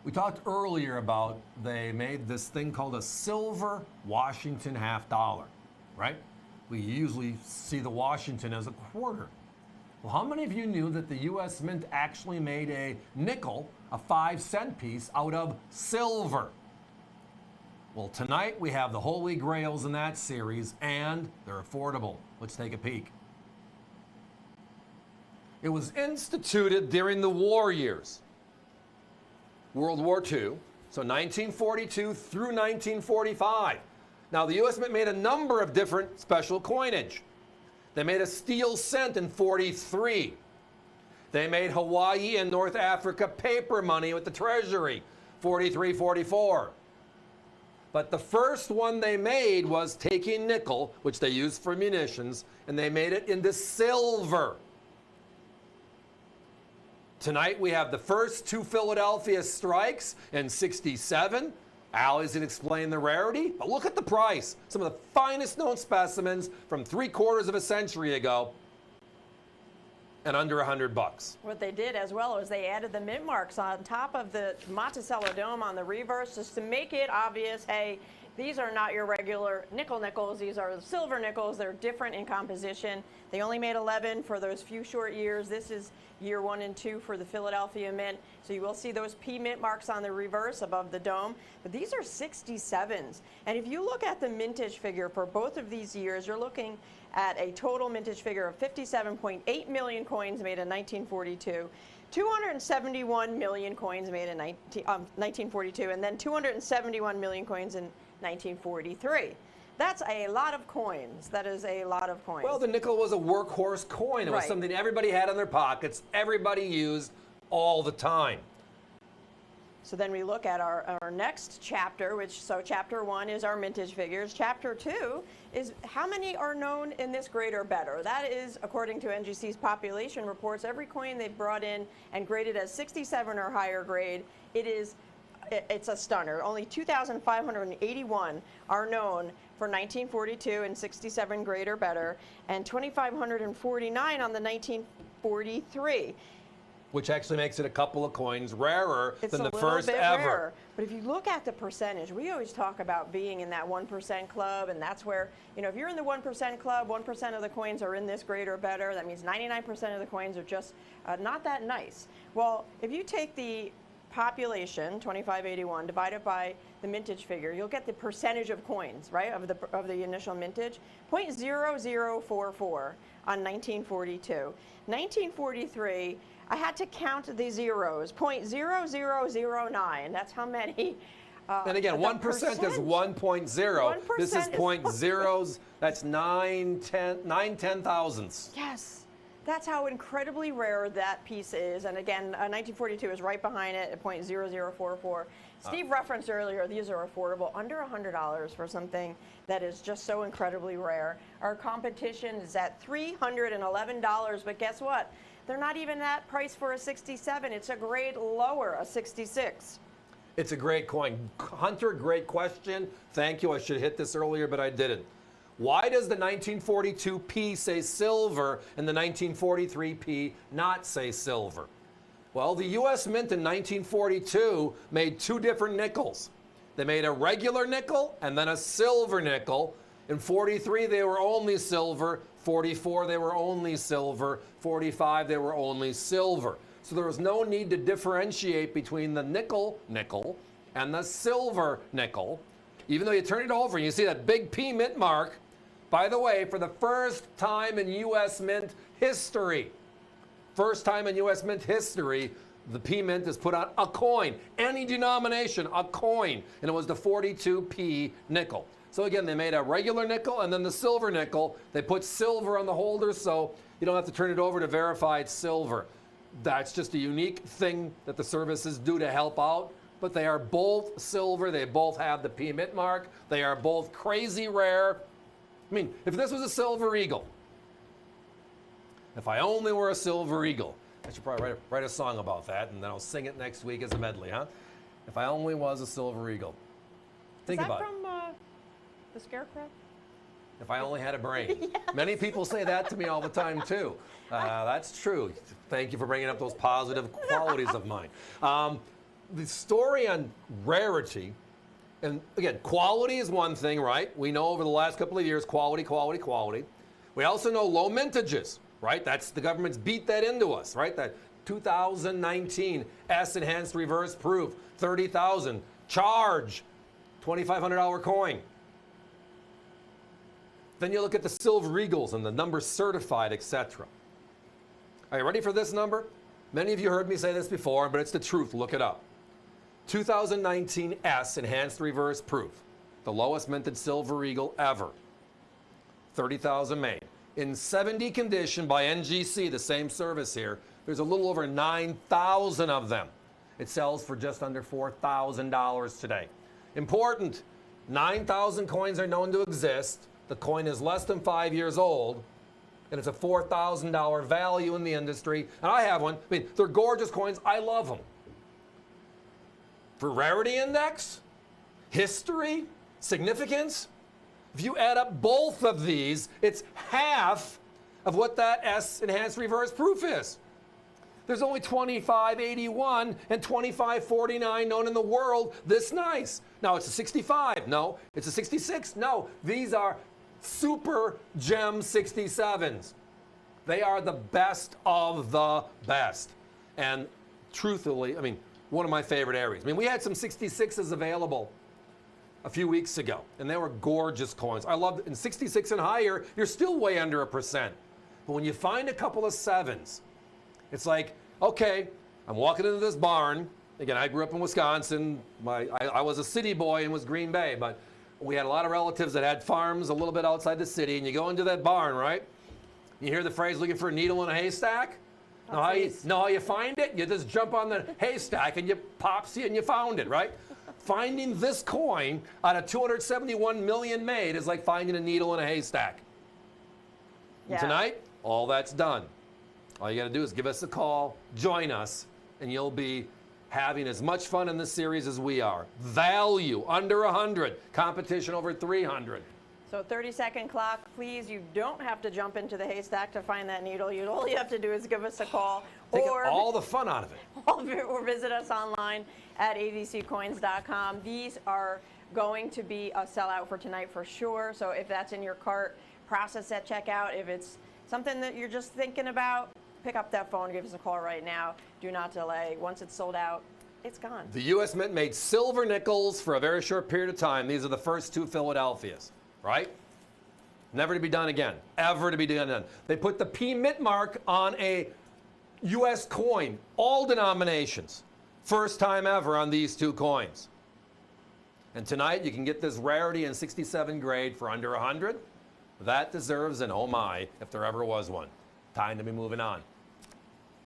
We talked earlier about they made this thing called a silver Washington half dollar, right? We usually see the Washington as a quarter. Well, how many of you knew that the U.S. Mint actually made a nickel, a 5-cent piece, out of silver? Well, tonight we have the Holy Grails in that series, and they're affordable. Let's take a peek. It was instituted during the war years. World War II, so 1942 through 1945. Now, the U.S. Mint made a number of different special coinage. They made a steel cent in 43. They made Hawaii and North Africa paper money with the Treasury, 43, 44. But the first one they made was taking nickel, which they used for munitions, and they made it into silver. Tonight we have the first 2 Philadelphia strikes in 67. Allie's going to explain the rarity, but look at the price. Some of the finest known specimens from 3/4 of a century ago, and under $100. What they did as well is they added the mint marks on top of the Monticello dome on the reverse just to make it obvious, hey, these are not your regular nickel nickels. These are silver nickels. They're different in composition. They only made 11 for those few short years. This is year 1 and 2 for the Philadelphia Mint. So you will see those P mint marks on the reverse above the dome. But these are 67s. And if you look at the mintage figure for both of these years, you're looking at a total mintage figure of 57.8 million coins made in 1942. 271 million coins made in 1942, and then 271 million coins in 1943. That's a lot of coins. That is a lot of coins. Well, the nickel was a workhorse coin. It was something everybody had in their pockets, everybody used all the time. So then we look at our next chapter, so chapter 1 is our mintage figures. Chapter 2 is how many are known in this grade or better. That is, according to NGC's population reports, every coin they've brought in and graded as 67 or higher grade, it's a stunner. Only 2,581 are known for 1942 and 67 grade or better, and 2,549 on the 1943. Which actually makes it a couple of coins rarer than the first ever. Rarer. But if you look at the percentage, we always talk about being in that 1% club, and that's where, if you're in the 1% club, 1% of the coins are in this grade or better. That means 99% of the coins are just not that nice. Well, if you take the population, 2,581, divided by the mintage figure, you'll get the percentage of coins, right, of the initial mintage, 0.0044 on 1942. 1943, I had to count the zeros, 0.0009. That's how many. And again, 1% is 1.0. This is 0.0. That's 9 10,000ths. Yes. That's how incredibly rare that piece is. And again, 1942 is right behind it at 0.0044. Steve referenced earlier, these are affordable, under $100 for something that is just so incredibly rare. Our competition is at $311, but guess what? They're not even that price for a 67. It's a grade lower, a 66. It's a great coin. Hunter, great question. Thank you. I should have hit this earlier, but I didn't. Why does the 1942 P say silver and the 1943 P not say silver? Well, the U.S. Mint in 1942 made 2 different nickels. They made a regular nickel and then a silver nickel. In 43, they were only silver. 44, they were only silver. 45, they were only silver. So there was no need to differentiate between the nickel and the silver nickel. Even though you turn it over and you see that big P mint mark, by the way, for the first time in U.S. Mint history, the P mint is put on a coin, any denomination, a coin, and it was the 42P nickel. So again, they made a regular nickel and then the silver nickel. They put silver on the holder so you don't have to turn it over to verify it's silver. That's just a unique thing that the services do to help out. But they are both silver. They both have the P mint mark. They are both crazy rare. I mean, if this was a silver eagle, if I only were a silver eagle, I should probably write a song about that, and then I'll sing it next week as a medley, huh? If I only was a silver eagle. Think about it. Is that from The Scarecrow? If I only had a brain. Yes. Many people say that to me all the time, too. That's true. Thank you for bringing up those positive qualities of mine. the story on rarity, and again, quality is one thing, right? We know over the last couple of years, quality, quality, quality. We also know low mintages, right? That's the government's beat that into us, right? That 2019 S enhanced reverse proof, 30,000, charge, $2,500 coin. Then you look at the silver eagles and the number certified, etc. Are you ready for this number? Many of you heard me say this before, but it's the truth. Look it up. 2019 S enhanced reverse proof, the lowest minted silver eagle ever. 30,000 made. In 70 condition by NGC, the same service here, there's a little over 9,000 of them. It sells for just under $4,000 today. Important, 9,000 coins are known to exist. The coin is less than 5 years old, and it's a $4,000 value in the industry. And I have one. I mean, they're gorgeous coins. I love them. For rarity index, history, significance, if you add up both of these, it's half of what that S enhanced reverse proof is. There's only 2581 and 2549 known in the world this nice. Now, it's a 65. No. It's a 66. No. These are super gem 67s. They are the best of the best. And truthfully, I mean, one of my favorite areas. I mean, we had some 66s available a few weeks ago, and they were gorgeous coins. I love, in 66 and higher, you're still way under 1%. But when you find a couple of 7s, it's like, okay, I'm walking into this barn. Again, I grew up in Wisconsin. I was a city boy and was Green Bay, but we had a lot of relatives that had farms a little bit outside the city, and you go into that barn, right? You hear the phrase, looking for a needle in a haystack? Know how you find it? You just jump on the haystack and you popsy and you found it, right? Finding this coin out of 271 million made is like finding a needle in a haystack. Yeah. And tonight, all that's done. All you got to do is give us a call, join us, and you'll be having as much fun in this series as we are. Value under 100, competition over 300. So 30-second clock, please. You don't have to jump into the haystack to find that needle. All you have to do is give us a call. Take all the fun out of it. Or visit us online at abccoins.com. These are going to be a sellout for tonight for sure. So if that's in your cart, process at checkout. If it's something that you're just thinking about, pick up that phone, give us a call right now. Do not delay. Once it's sold out, it's gone. The U.S. Mint made silver nickels for a very short period of time. These are the first 2 Philadelphias, right? Never to be done again. Ever to be done again. They put the P Mint mark on a U.S. coin, all denominations. First time ever on these 2 coins. And tonight you can get this rarity in 67 grade for under 100. That deserves an oh my if there ever was one. Time to be moving on.